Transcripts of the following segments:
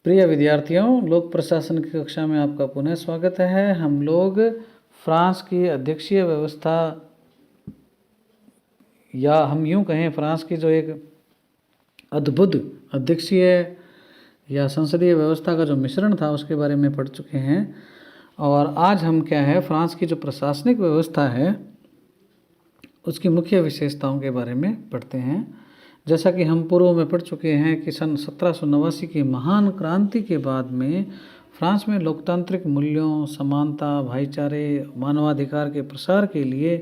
प्रिय विद्यार्थियों, लोक प्रशासन की कक्षा में आपका पुनः स्वागत है। हम लोग फ्रांस की अध्यक्षीय व्यवस्था, या हम यूं कहें फ्रांस की जो एक अद्भुत अध्यक्षीय या संसदीय व्यवस्था का जो मिश्रण था उसके बारे में पढ़ चुके हैं। और आज हम क्या है, फ्रांस की जो प्रशासनिक व्यवस्था है उसकी मुख्य विशेषताओं के बारे में पढ़ते हैं। जैसा कि हम पूर्व में पढ़ चुके हैं कि सन 1789 की महान क्रांति के बाद में फ्रांस में लोकतांत्रिक मूल्यों, समानता, भाईचारे, मानवाधिकार के प्रसार के लिए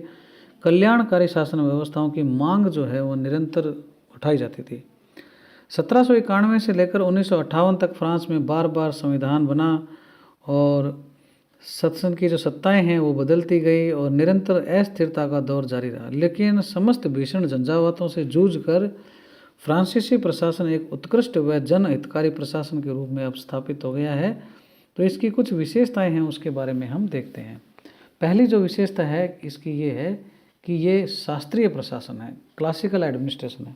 कल्याणकारी शासन व्यवस्थाओं की मांग जो है वो निरंतर उठाई जाती थी। 1791 से लेकर 1958 तक फ्रांस में बार बार संविधान बना और सत्सन की जो सत्ताएं हैं वो बदलती गई और निरंतर अस्थिरता का दौर जारी रहा। लेकिन समस्त भीषण झंझावातों से जूझकर फ्रांसीसी प्रशासन एक उत्कृष्ट व जनहितकारी प्रशासन के रूप में अब स्थापित हो गया है। तो इसकी कुछ विशेषताएं हैं, उसके बारे में हम देखते हैं। पहली जो विशेषता है इसकी ये है कि ये शास्त्रीय प्रशासन है, क्लासिकल एडमिनिस्ट्रेशन है।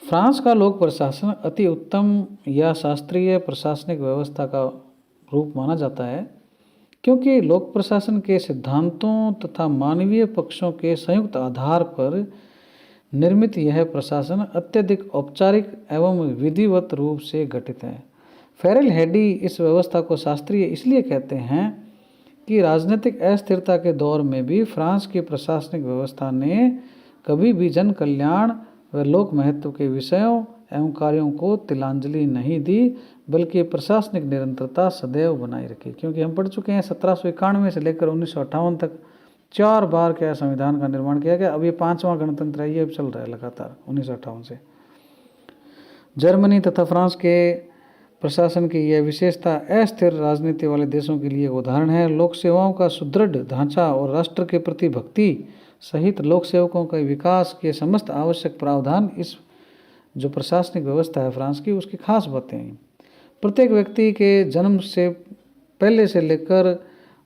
फ्रांस का लोक प्रशासन अति उत्तम या शास्त्रीय प्रशासनिक व्यवस्था का रूप माना जाता है, क्योंकि लोक प्रशासन के सिद्धांतों तथा मानवीय पक्षों के संयुक्त आधार पर निर्मित यह प्रशासन अत्यधिक औपचारिक एवं विधिवत रूप से गठित है। फेरेल हेडी इस व्यवस्था को शास्त्रीय इसलिए कहते हैं कि राजनीतिक अस्थिरता के दौर में भी फ्रांस की प्रशासनिक व्यवस्था ने कभी भी जन कल्याण व लोक महत्व के विषयों एवं कार्यों को तिलांजलि नहीं दी, बल्कि प्रशासनिक निरंतरता सदैव बनाए रखी। क्योंकि हम पढ़ चुके हैं 1791 से लेकर 1958 तक 4 बार क्या संविधान का निर्माण किया गया। अब ये 5वां गणतंत्र है, ये अब चल रहा है लगातार 1958 से। जर्मनी तथा फ्रांस के प्रशासन की यह विशेषता अस्थिर राजनीति वाले देशों के लिए एक उदाहरण है। लोक सेवाओं का सुदृढ़ ढांचा और राष्ट्र के प्रति भक्ति सहित लोक सेवकों के विकास के समस्त आवश्यक प्रावधान इस जो प्रशासनिक व्यवस्था है फ्रांस की, उसकी खास बातें हैं। प्रत्येक व्यक्ति के जन्म से पहले से लेकर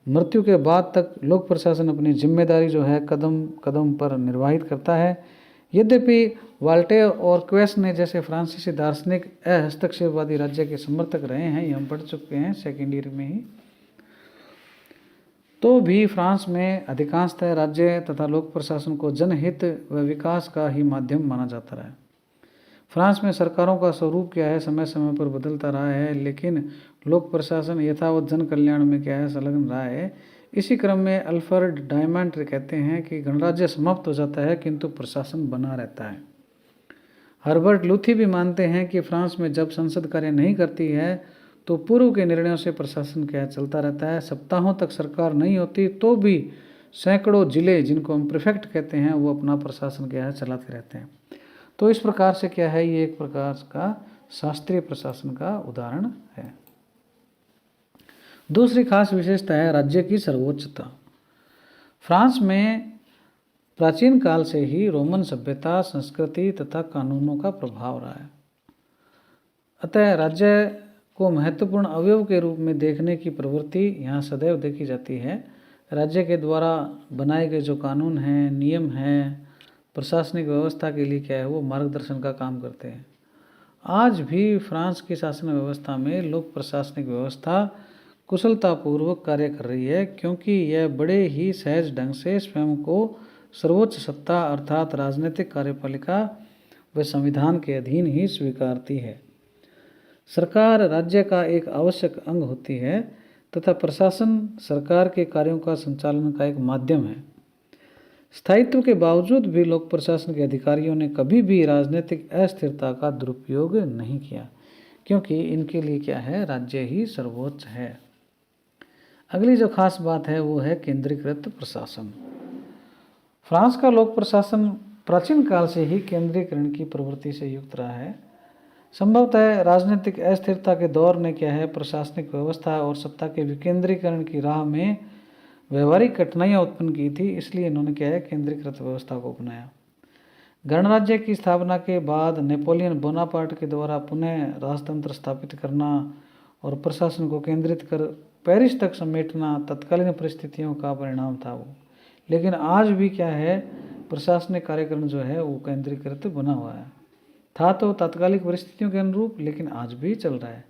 मृत्यु के बाद तक लोक प्रशासन अपनी जिम्मेदारी जो है कदम कदम पर निर्वाहित करता है। यद्यपि वाल्टेयर और क्वेस जैसे फ्रांसीसी दार्शनिक हस्तक्षेपवादी राज्य के समर्थक रहे हैं, ये हम पढ़ चुके हैं सेकेंड ईयर में ही, तो भी फ्रांस में अधिकांशतः राज्य तथा लोक प्रशासन को जनहित व विकास का ही माध्यम माना जाता रहा है। फ्रांस में सरकारों का स्वरूप क्या है, समय समय पर बदलता रहा है, लेकिन लोक प्रशासन यथावत जन कल्याण में क्या है संलग्न रहा है। इसी क्रम में अल्फ्रेड डायमंड कहते हैं कि गणराज्य समाप्त हो जाता है किंतु प्रशासन बना रहता है। हर्बर्ट लूथी भी मानते हैं कि फ्रांस में जब संसद कार्य नहीं करती है तो पूर्व के निर्णयों से प्रशासन क्या चलता रहता है। सप्ताहों तक सरकार नहीं होती तो भी सैकड़ों जिले, जिनको हम प्रीफेक्ट कहते हैं, वो अपना प्रशासन क्या है चलाते रहते हैं। तो इस प्रकार से क्या है, ये एक प्रकार का शास्त्रीय प्रशासन का उदाहरण है। दूसरी खास विशेषता है राज्य की सर्वोच्चता। फ्रांस में प्राचीन काल से ही रोमन सभ्यता, संस्कृति तथा कानूनों का प्रभाव रहा है। अतः राज्य को महत्वपूर्ण अवयव के रूप में देखने की प्रवृत्ति यहाँ सदैव देखी जाती है। राज्य के द्वारा बनाए गए जो कानून हैं, नियम हैं, प्रशासनिक व्यवस्था के लिए क्या है वो मार्गदर्शन का काम करते हैं। आज भी फ्रांस की शासन व्यवस्था में लोक प्रशासनिक व्यवस्था कुशलतापूर्वक कार्य कर रही है, क्योंकि यह बड़े ही सहज ढंग से स्वयं को सर्वोच्च सत्ता अर्थात राजनीतिक कार्यपालिका व संविधान के अधीन ही स्वीकारती है। सरकार राज्य का एक आवश्यक अंग होती है तथा प्रशासन सरकार के कार्यों का संचालन का एक माध्यम है। स्थायित्व के बावजूद भी लोक प्रशासन के अधिकारियों ने कभी भी राजनीतिक अस्थिरता का दुरुपयोग नहीं किया, क्योंकि इनके लिए क्या है, राज्य ही सर्वोच्च है। अगली जो खास बात है वो है केंद्रीकृत प्रशासन। फ्रांस का लोक प्रशासन प्राचीन काल से ही केंद्रीकरण की प्रवृत्ति से युक्त रहा है। संभवतः राजनीतिक अस्थिरता के दौर ने क्या है प्रशासनिक व्यवस्था और सत्ता के विकेंद्रीकरण की राह में व्यवहारिक कठिनाइयाँ उत्पन्न की थी, इसलिए इन्होंने क्या है केंद्रीकृत व्यवस्था को अपनाया। गणराज्य की स्थापना के बाद नेपोलियन बोनापार्ट के द्वारा पुनः राजतंत्र स्थापित करना और प्रशासन को केंद्रित कर पेरिस तक समेटना तत्कालीन परिस्थितियों का परिणाम था वो। लेकिन आज भी क्या है प्रशासनिक कार्यक्रम जो है वो केंद्रीकृत बना हुआ है। था तो तात्कालिक परिस्थितियों के अनुरूप, लेकिन आज भी चल रहा है।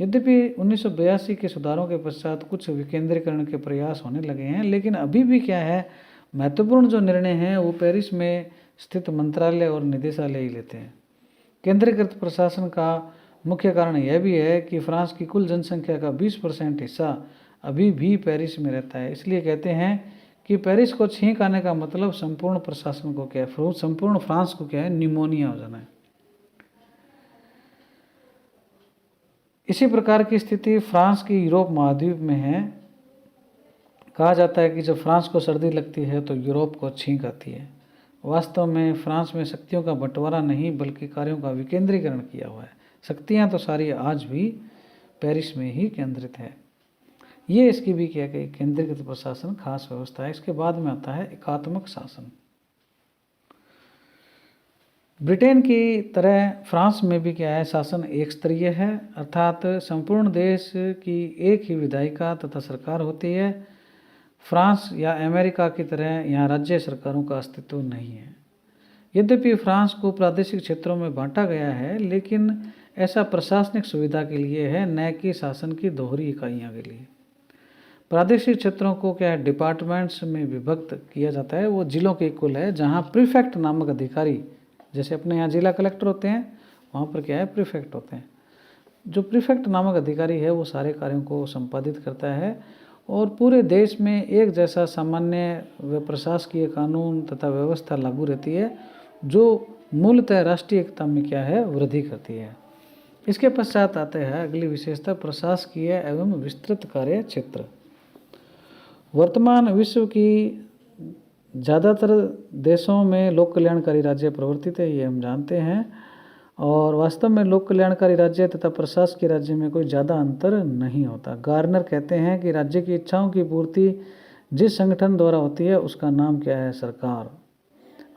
यद्यपि 1982 के सुधारों के पश्चात कुछ विकेंद्रीकरण के प्रयास होने लगे हैं, लेकिन अभी भी क्या है, महत्वपूर्ण जो निर्णय हैं वो पेरिस में स्थित मंत्रालय और निदेशालय ही लेते हैं। केंद्रीकृत प्रशासन का मुख्य कारण यह भी है कि फ्रांस की कुल जनसंख्या का 20% हिस्सा अभी भी पेरिस में रहता है। इसलिए कहते हैं कि पेरिस को छींक आने का मतलब संपूर्ण प्रशासन को क्या है, संपूर्ण फ्रांस को क्या है, निमोनिया हो जाना है। इसी प्रकार की स्थिति फ्रांस की यूरोप महाद्वीप में है। कहा जाता है कि जब फ्रांस को सर्दी लगती है तो यूरोप को छींक आती है। वास्तव में फ्रांस में शक्तियों का बंटवारा नहीं बल्कि कार्यों का विकेंद्रीकरण किया हुआ है। शक्तियां तो सारी आज भी पेरिस में ही केंद्रित है। ये इसकी भी क्या कि केंद्रीकृत प्रशासन खास व्यवस्था है। इसके बाद में आता है एकात्मक शासन। ब्रिटेन की तरह फ्रांस में भी क्या है, शासन एक स्तरीय है, अर्थात संपूर्ण देश की एक ही विधायिका तथा सरकार होती है। फ्रांस या अमेरिका की तरह यहाँ राज्य सरकारों का अस्तित्व नहीं है। यद्यपि फ्रांस को प्रादेशिक क्षेत्रों में बांटा गया है, लेकिन ऐसा प्रशासनिक सुविधा के लिए है, न कि शासन की दोहरी इकाइयों के लिए। प्रादेशिक क्षेत्रों को क्या है, डिपार्टमेंट्स में विभक्त किया जाता है। वो जिलों के इक्वल है, जहाँ प्रीफेक्ट नामक अधिकारी, जैसे अपने यहाँ जिला कलेक्टर होते हैं, वहाँ पर क्या है, प्रीफेक्ट होते हैं। जो प्रीफेक्ट नामक अधिकारी है वो सारे कार्यों को संपादित करता है और पूरे देश में एक जैसा सामान्य व प्रशासकीय कानून तथा व्यवस्था लागू रहती है, जो मूलतः राष्ट्रीय एकता में क्या है, वृद्धि करती है। इसके पश्चात आता है अगली विशेषता, प्रशासकीय एवं विस्तृत कार्य क्षेत्र। वर्तमान विश्व की ज़्यादातर देशों में लोक कल्याणकारी राज्य प्रवर्तित है, ये हम जानते हैं। और वास्तव में लोक कल्याणकारी राज्य तथा प्रशासकीय राज्य में कोई ज़्यादा अंतर नहीं होता। गार्नर कहते हैं कि राज्य की इच्छाओं की पूर्ति जिस संगठन द्वारा होती है उसका नाम क्या है, सरकार।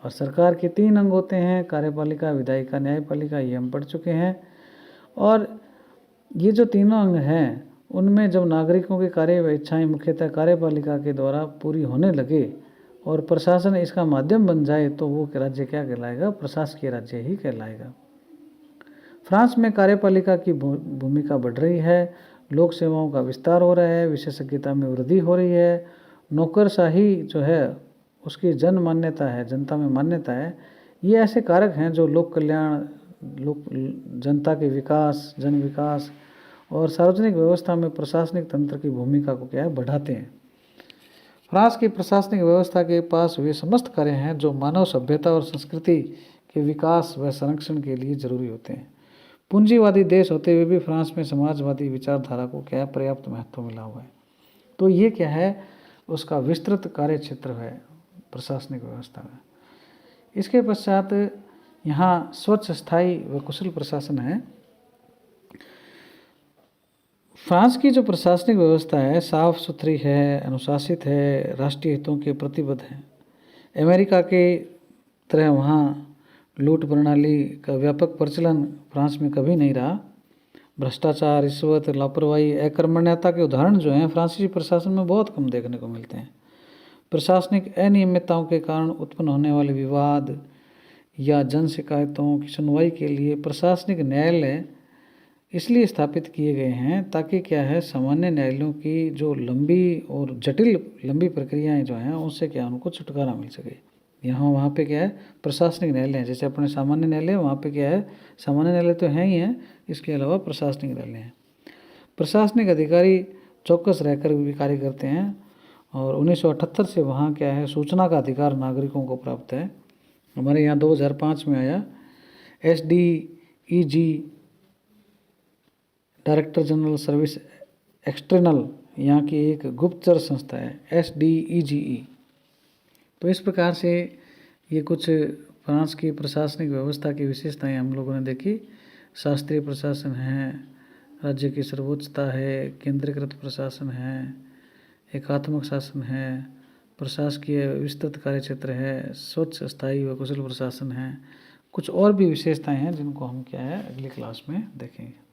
और सरकार के 3 अंग होते हैं, कार्यपालिका, विधायिका, न्यायपालिका, ये हम पढ़ चुके हैं। और ये जो तीनों अंग हैं उनमें जब नागरिकों के कार्य व इच्छाएँ मुख्यतः कार्यपालिका के द्वारा पूरी होने लगे और प्रशासन इसका माध्यम बन जाए तो वो राज्य क्या कहलाएगा, प्रशासकीय राज्य ही कहलाएगा। फ्रांस में कार्यपालिका की भूमिका बढ़ रही है, लोक सेवाओं का विस्तार हो रहा है, विशेषज्ञता में वृद्धि हो रही है, नौकरशाही जो है उसकी जन मान्यता है, जनता में मान्यता है। ये ऐसे कारक हैं जो लोक कल्याण, जनता के विकास, जन विकास और सार्वजनिक व्यवस्था में प्रशासनिक तंत्र की भूमिका को क्या है, बढ़ाते हैं। फ्रांस की प्रशासनिक व्यवस्था के पास वे समस्त कार्य हैं जो मानव सभ्यता और संस्कृति के विकास व संरक्षण के लिए जरूरी होते हैं। पूंजीवादी देश होते हुए भी फ्रांस में समाजवादी विचारधारा को क्या है, पर्याप्त महत्व मिला हुआ है। तो ये क्या है, उसका विस्तृत कार्य क्षेत्र है प्रशासनिक व्यवस्था में। इसके पश्चात यहाँ स्वच्छ, स्थायी व कुशल प्रशासन है। फ्रांस की जो प्रशासनिक व्यवस्था है साफ सुथरी है, अनुशासित है, राष्ट्रीय हितों के प्रतिबद्ध है। अमेरिका के तरह वहाँ लूट प्रणाली का व्यापक प्रचलन फ्रांस में कभी नहीं रहा। भ्रष्टाचार, रिश्वत, लापरवाही, अकर्मण्यता के उदाहरण जो हैं फ्रांसीसी प्रशासन में बहुत कम देखने को मिलते हैं। प्रशासनिक अनियमितताओं के कारण उत्पन्न होने वाले विवाद या जन शिकायतों की सुनवाई के लिए प्रशासनिक न्यायालय इसलिए स्थापित किए गए हैं ताकि क्या है, सामान्य न्यायालयों की जो लंबी और जटिल प्रक्रियाएं जो हैं उनसे क्या उनको छुटकारा मिल सके। यहाँ वहाँ पे क्या है, प्रशासनिक न्यायालय है। जैसे अपने सामान्य न्यायालय, वहाँ पे क्या है, सामान्य न्यायालय तो हैं ही हैं, इसके अलावा प्रशासनिक न्यायालय हैं। प्रशासनिक अधिकारी चौकस रहकर भी कार्य करते हैं और 1978 से वहाँ क्या है, सूचना का अधिकार नागरिकों को प्राप्त है। हमारे यहाँ 2005 में आया SDEG, director general service external, यहाँ की एक गुप्तचर संस्था है SDEGE। तो इस प्रकार से ये कुछ फ्रांस की प्रशासनिक व्यवस्था की विशेषताएं हम लोगों ने देखी। शास्त्रीय प्रशासन है, राज्य की सर्वोच्चता है, केंद्रीकृत प्रशासन है, एकात्मक शासन है, प्रशासकीय विस्तृत कार्य क्षेत्र है, स्वच्छ, स्थायी व कुशल प्रशासन है। कुछ और भी विशेषताएं हैं जिनको हम क्या है अगली क्लास में देखेंगे।